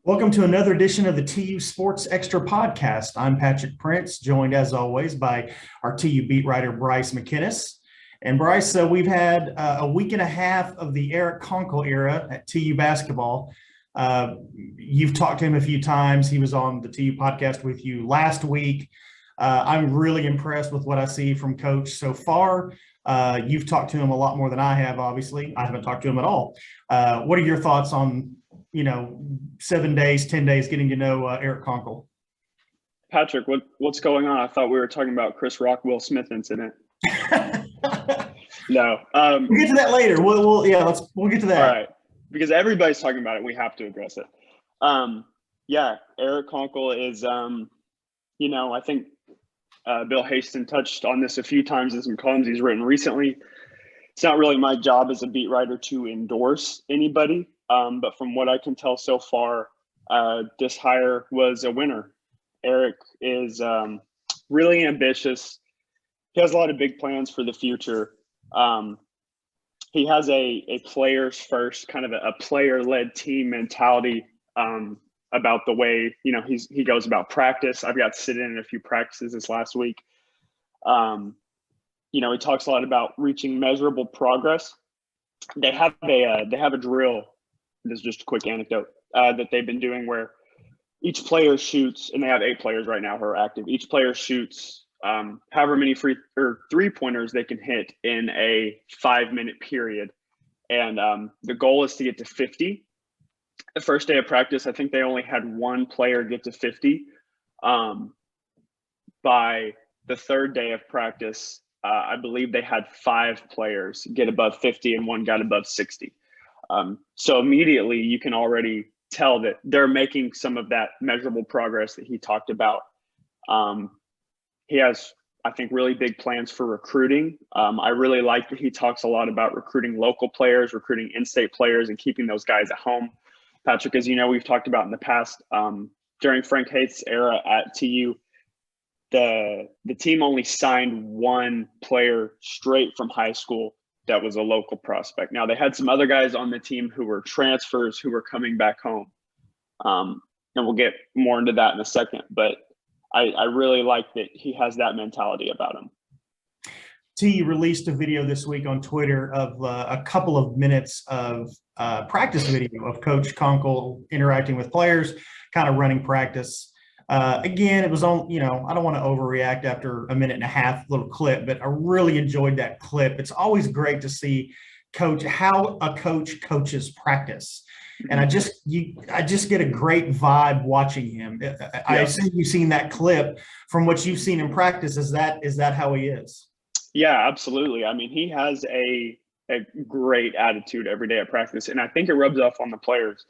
Welcome to another edition of the TU Sports Extra podcast. I'm Patrick Prince, joined as always by our TU beat writer, Bryce McKinnis. And Bryce, we've had a week and a half of the Eric Konkol era at TU basketball. You've talked to him a few times. He was on the TU podcast with you last week. I'm really impressed with what I see from Coach so far. You've talked to him a lot more than I have, obviously. I haven't talked to him at all. What are your thoughts on 7 days, 10 days getting to know Eric Konkol? Patrick, what's going on? I thought we were talking about Chris Rock, Will Smith incident. No. We'll get to that later. We'll get to that. All right. Because everybody's talking about it. We have to address it. Eric Konkol is, I think Bill Haston touched on this a few times in some columns he's written recently. It's not really my job as a beat writer to endorse anybody. But from what I can tell so far, this hire was a winner. Eric is really ambitious. He has a lot of big plans for the future. He has a players first, kind of a player-led team mentality about the way, he goes about practice. I've got to sit in a few practices this last week. He talks a lot about reaching measurable progress. They have a drill. This is just a quick anecdote that they've been doing where each player shoots, and they have 8 players right now who are active. Each player shoots however many three-pointers they can hit in a 5-minute period. And the goal is to get to 50. The first day of practice, I think they only had 1 player get to 50. By the third day of practice, I believe they had 5 players get above 50 and 1 got above 60. So immediately you can already tell that they're making some of that measurable progress that he talked about. He has, I think, really big plans for recruiting. I really like that he talks a lot about recruiting local players, recruiting in-state players, and keeping those guys at home. Patrick, as you know, we've talked about in the past, during Frank Haith's era at TU, the team only signed 1 player straight from high school that was a local prospect. Now, they had some other guys on the team who were transfers who were coming back home. And we'll get more into that in a second. But I really like that he has that mentality about him. TU released a video this week on Twitter of a couple of minutes of practice video of Coach Konkol interacting with players, kind of running practice. Again, it was on, I don't want to overreact after a minute and a half little clip, but I really enjoyed that clip. It's always great to see how a coach coaches practice. And I just get a great vibe watching him. I assume you've seen that clip. From what you've seen in practice, is that how he is? Yeah, absolutely. I mean, he has a great attitude every day at practice, and I think it rubs off on the players.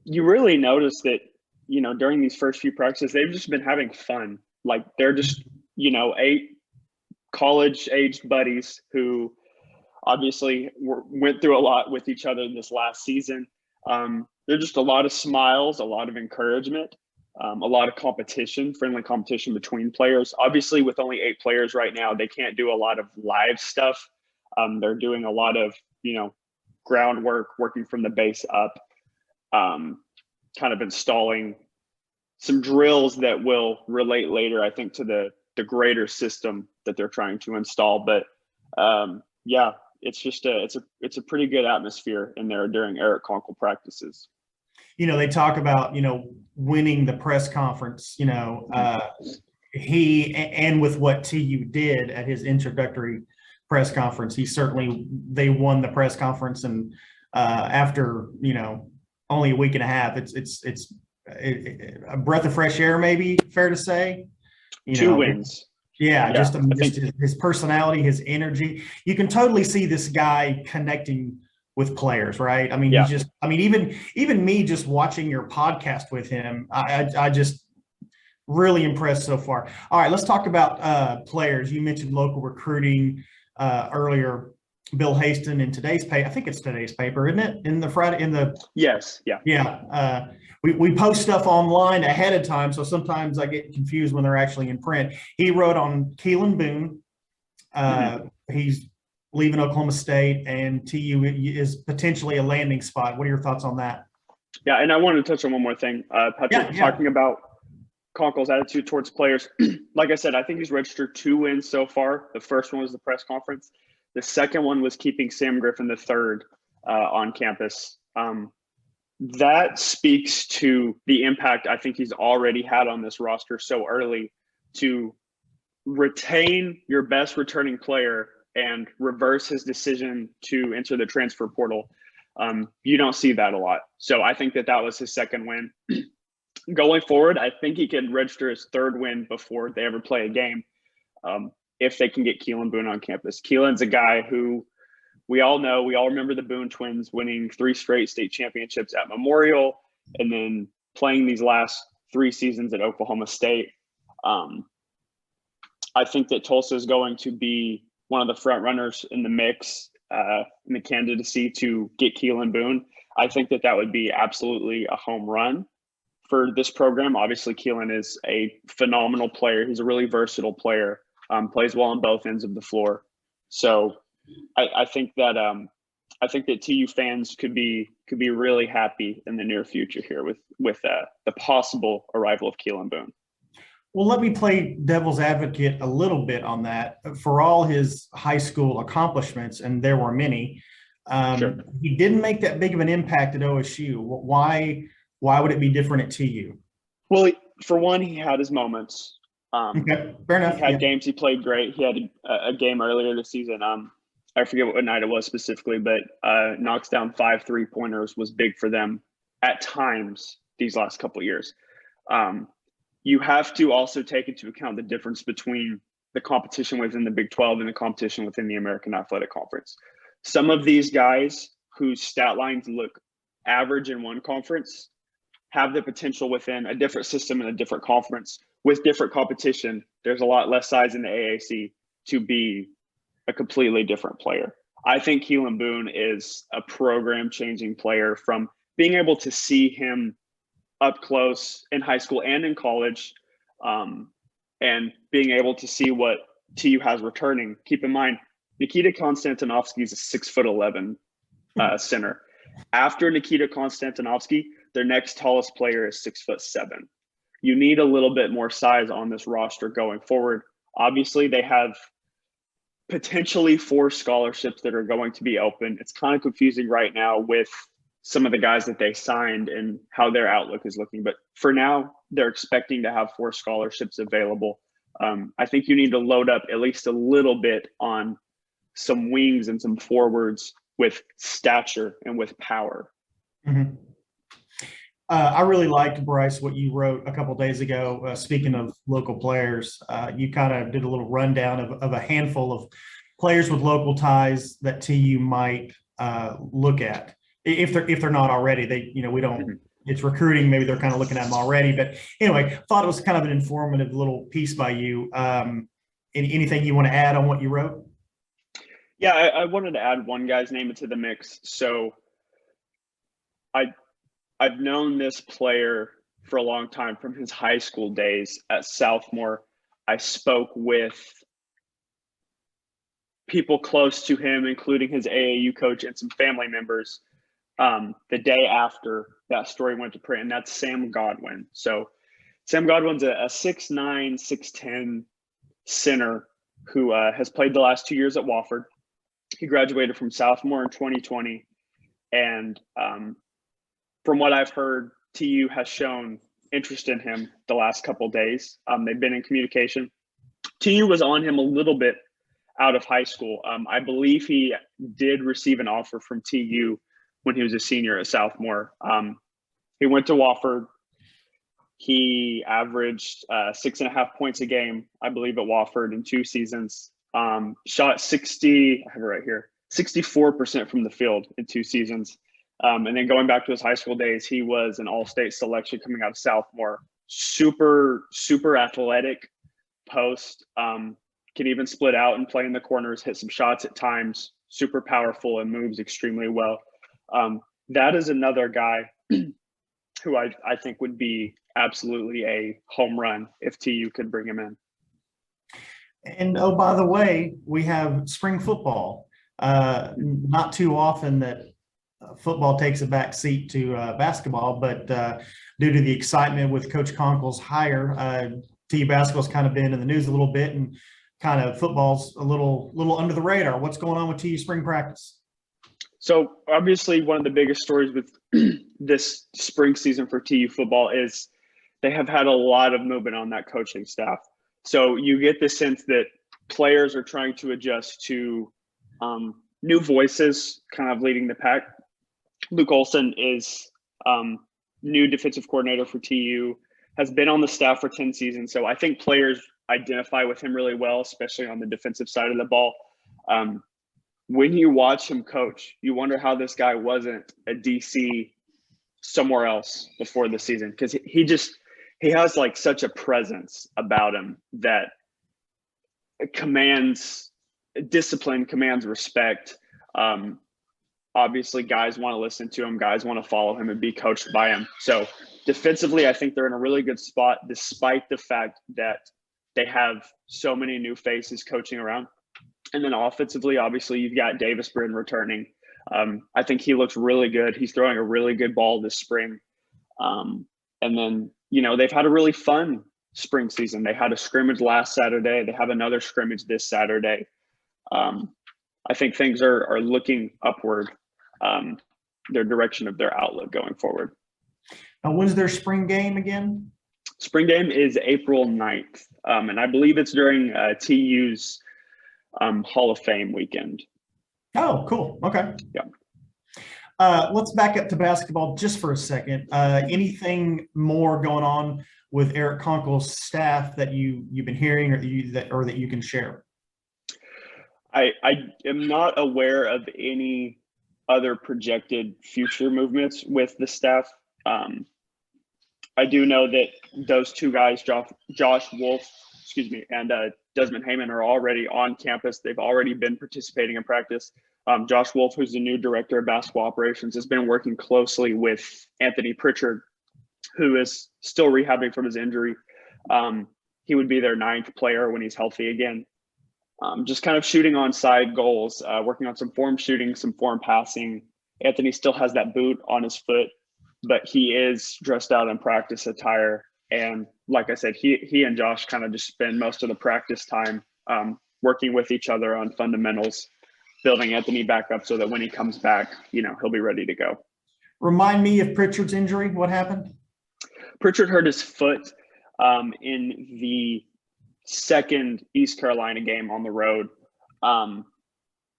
You really notice that, during these first few practices, they've just been having fun. Like they're just, 8 college-aged buddies who obviously went through a lot with each other this last season. There's just a lot of smiles, a lot of encouragement, a lot of competition, friendly competition between players. Obviously, with only 8 players right now, they can't do a lot of live stuff. They're doing a lot of, groundwork, working from the base up. Kind of installing some drills that will relate later, I think, to the greater system that they're trying to install. But it's just it's a pretty good atmosphere in there during Eric Konkol practices. They talk about winning the press conference. He and with what TU did at his introductory press conference, they won the press conference, and after only a week and a half, it's a breath of fresh air, maybe fair to say. 2 wins. Just his personality, his energy. You can totally see this guy connecting with players, right? I mean, even me just watching your podcast with him, I just really impressed so far. All right, let's talk about players. You mentioned local recruiting earlier. Bill Haston in today's paper, I think it's today's paper, isn't it? Yes, yeah. Yeah. We post stuff online ahead of time, so sometimes I get confused when they're actually in print. He wrote on Keelan Boone. He's leaving Oklahoma State, and TU is potentially a landing spot. What are your thoughts on that? Yeah, and I wanted to touch on one more thing. Patrick, talking about Konkol's attitude towards players. Like I said, I think he's registered 2 wins so far. The first one was the press conference. The second one was keeping Sam Griffin III on campus. That speaks to the impact I think he's already had on this roster so early to retain your best returning player and reverse his decision to enter the transfer portal. You don't see that a lot. So I think that was his second win. Going forward, I think he could register his 3rd win before they ever play a game, if they can get Keelan Boone on campus. Keelan's a guy who we all know, we all remember the Boone twins winning 3 straight state championships at Memorial and then playing these last 3 seasons at Oklahoma State. I think that Tulsa is going to be one of the front runners in the mix, in the candidacy to get Keelan Boone. I think that would be absolutely a home run for this program. Obviously, Keelan is a phenomenal player. He's a really versatile player, plays well on both ends of the floor. So I think that TU fans could be really happy in the near future here with the possible arrival of Keelan Boone. Well, let me play devil's advocate a little bit on that. For all his high school accomplishments, and there were many, Sure. He didn't make that big of an impact at OSU. Why would it be different at TU? Well, for one, he had his moments. Okay, fair enough. He had games he played great. He had a game earlier this season. I forget what night it was specifically, but knocks down 5 3-pointers was big for them at times these last couple of years. You have to also take into account the difference between the competition within the Big 12 and the competition within the American Athletic Conference. Some of these guys whose stat lines look average in one conference have the potential within a different system in a different conference with different competition. There's a lot less size in the AAC to be a completely different player. I think Keelan Boone is a program-changing player from being able to see him up close in high school and in college, and being able to see what TU has returning. Keep in mind, Nikita Konstantinovsky is a 6'11" center. After Nikita Konstantinovsky, their next tallest player is 6'7". You need a little bit more size on this roster going forward. Obviously, they have potentially 4 scholarships that are going to be open. It's kind of confusing right now with some of the guys that they signed and how their outlook is looking. But for now, they're expecting to have 4 scholarships available. I think you need to load up at least a little bit on some wings and some forwards with stature and with power. Mm-hmm. I really liked, Bryce, what you wrote a couple of days ago. Speaking of local players, you kind of did a little rundown of a handful of players with local ties that TU might look at. If they're not already, we don't, it's recruiting. Maybe they're kind of looking at them already, but anyway, thought it was kind of an informative little piece by you. Anything you want to add on what you wrote? Yeah, I wanted to add one guy's name into the mix. So I've known this player for a long time from his high school days at Southmore. I spoke with people close to him, including his AAU coach and some family members, the day after that story went to print, and that's Sam Godwin. So Sam Godwin's a 6'9", 6'10" center who has played the last 2 years at Wofford. He graduated from Southmore in 2020. And from what I've heard, TU has shown interest in him the last couple of days. They've been in communication. TU was on him a little bit out of high school. I believe he did receive an offer from TU when he was a senior at Southmore. He went to Wofford. He averaged 6.5 points a game, I believe, at Wofford in 2 seasons. Shot 64% from the field in 2 seasons. And then going back to his high school days, he was an all-state selection coming out of Southmore. Super, super athletic post. Can even split out and play in the corners, hit some shots at times. Super powerful and moves extremely well. That is another guy who I think would be absolutely a home run if TU could bring him in. And oh, by the way, we have spring football. Not too often that football takes a back seat to basketball, but due to the excitement with Coach Konkol's hire, TU basketball's kind of been in the news a little bit, and kind of football's a little under the radar. What's going on with TU spring practice? So obviously one of the biggest stories with this spring season for TU football is they have had a lot of movement on that coaching staff. So you get the sense that players are trying to adjust to new voices kind of leading the pack. Luke Olson is new defensive coordinator for TU, has been on the staff for 10 seasons. So I think players identify with him really well, especially on the defensive side of the ball. When you watch him coach, you wonder how this guy wasn't a DC somewhere else before the season, because he has like such a presence about him that commands discipline, commands respect. Obviously guys want to listen to him, guys want to follow him and be coached by him. So defensively, I think they're in a really good spot, despite the fact that they have so many new faces coaching around. And then offensively, obviously you've got Davis Brin returning. I think he looks really good. He's throwing a really good ball this spring. And then, they've had a really fun spring season. They had a scrimmage last Saturday. They have another scrimmage this Saturday. I think things are looking upward, their direction of their outlook going forward. Now, when's their spring game again? Spring game is April 9th. And I believe it's during TU's Hall of Fame weekend. Oh, cool. Okay. Yeah. Let's back up to basketball just for a second. Anything more going on with Eric Konkol's staff that you've been hearing, or that you can share? I am not aware of any other projected future movements with the staff. I do know that those two guys, Josh Wolf, and Desmond Heyman, are already on campus. They've already been participating in practice. Josh Wolf, who's the new director of basketball operations, has been working closely with Anthony Pritchard, who is still rehabbing from his injury. He would be their 9th player when he's healthy again. Just kind of shooting on side goals, working on some form shooting, some form passing. Anthony still has that boot on his foot, but he is dressed out in practice attire. And like I said, he and Josh kind of just spend most of the practice time working with each other on fundamentals, building Anthony back up so that when he comes back, he'll be ready to go. Remind me of Pritchard's injury. What happened? Pritchard hurt his foot in the second East Carolina game on the road.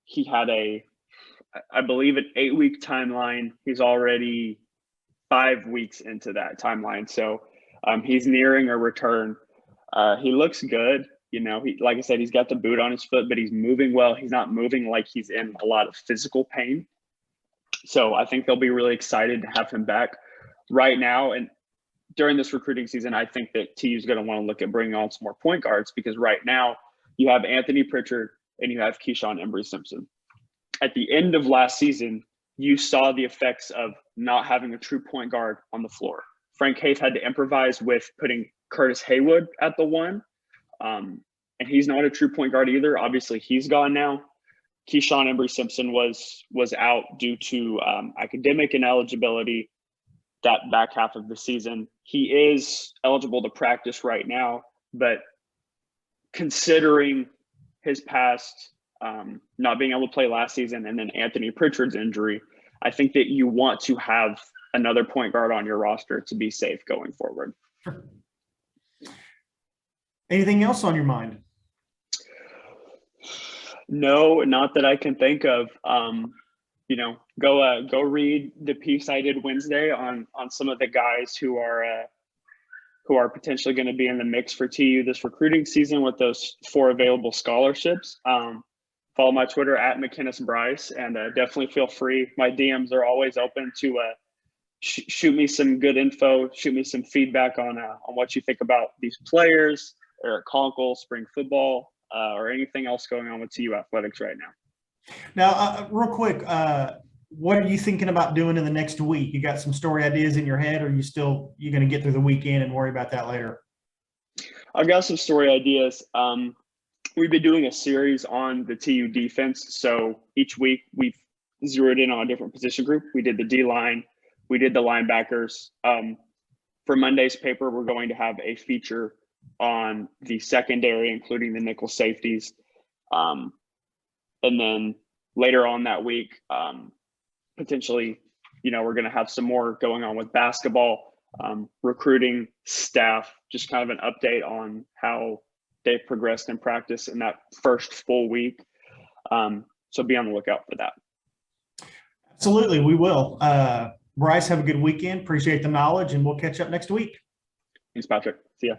He had I believe an 8-week timeline. He's already 5 weeks into that timeline. So he's nearing a return. He looks good. Like I said, he's got the boot on his foot, but he's moving well. He's not moving like he's in a lot of physical pain. So I think they'll be really excited to have him back right now. And during this recruiting season, I think that TU is going to want to look at bringing on some more point guards, because right now you have Anthony Pritchard and you have Keyshawn Embry-Simpson. At the end of last season, you saw the effects of not having a true point guard on the floor. Frank Haith had to improvise with putting Curtis Haywood at the 1. And he's not a true point guard either. Obviously, he's gone now. Keyshawn Embry-Simpson was out due to academic ineligibility that back half of the season. He is eligible to practice right now, but considering his past, not being able to play last season, and then Anthony Pritchard's injury, I think that you want to have another point guard on your roster to be safe going forward. Anything else on your mind? No, not that I can think of. Go read the piece I did Wednesday on some of the guys who are potentially going to be in the mix for TU this recruiting season with those 4 available scholarships. Follow my Twitter at McKinnis Bryce, and definitely feel free. My DMs are always open to shoot me some good info, shoot me some feedback on what you think about these players, Eric Konkol, spring football, or anything else going on with TU athletics right now. Now, real quick, what are you thinking about doing in the next week? You got some story ideas in your head, or you're going to get through the weekend and worry about that later? I've got some story ideas. We've been doing a series on the TU defense. So each week we've zeroed in on a different position group. We did the D-line. We did the linebackers. For Monday's paper, we're going to have a feature on the secondary, including the nickel safeties. And then later on that week, potentially, we're going to have some more going on with basketball, recruiting, staff, just kind of an update on how they've progressed in practice in that first full week. So be on the lookout for that. Absolutely, we will. Bryce, have a good weekend. Appreciate the knowledge, and we'll catch up next week. Thanks, Patrick. See ya.